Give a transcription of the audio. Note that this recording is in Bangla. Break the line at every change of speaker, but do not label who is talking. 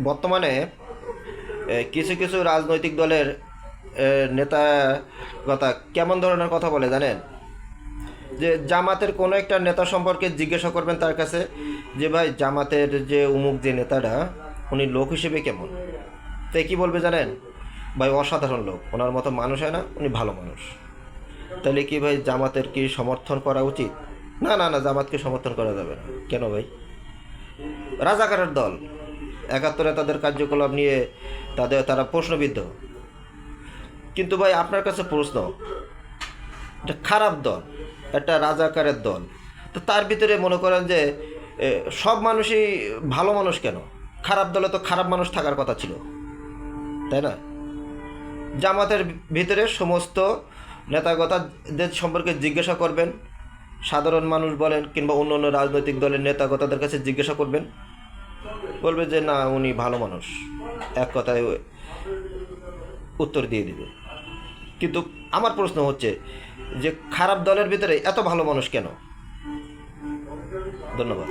বর্তমানে কিছু কিছু রাজনৈতিক দলের নেতা কথা কেমন ধরনের কথা বলে জানেন? যে জামাতের কোনো একটা নেতা সম্পর্কে জিজ্ঞাসা করবেন তার কাছে যে ভাই জামাতের যে উমুক যে নেতাটা উনি লোক হিসেবে কেমন, তাই কি বলবে জানেন? ভাই অসাধারণ লোক, ওনার মতো মানুষ হয় না, উনি ভালো মানুষ। তাহলে কি ভাই জামাতের কি সমর্থন করা উচিত? না না না, জামাতকে সমর্থন করা যাবে না। কেন ভাই? রাজাকারের দল, একাত্তরে তাদের কার্যকলাপ নিয়ে তারা প্রশ্নবিদ্ধ। কিন্তু ভাই আপনার কাছে প্রশ্ন, এটা খারাপ দল, একটা রাজাকারের দল, তো তার ভিতরে মনে করেন যে সব মানুষই ভালো মানুষ কেন? খারাপ দলে তো খারাপ মানুষ থাকার কথা ছিল, তাই না? জামাতের ভিতরে সমস্ত নেতাগতাদের সম্পর্কে জিজ্ঞাসা করবেন, সাধারণ মানুষ বলেন কিংবা অন্য অন্য রাজনৈতিক দলের নেতাগতাদের কাছে জিজ্ঞাসা করবেন, বলবে যে না উনি ভালো মানুষ, এক কথায় উত্তর দিয়ে দিবে। কিন্তু আমার প্রশ্ন হচ্ছে যে খারাপ দলের ভিতরে এত ভালো মানুষ কেন? ধন্যবাদ।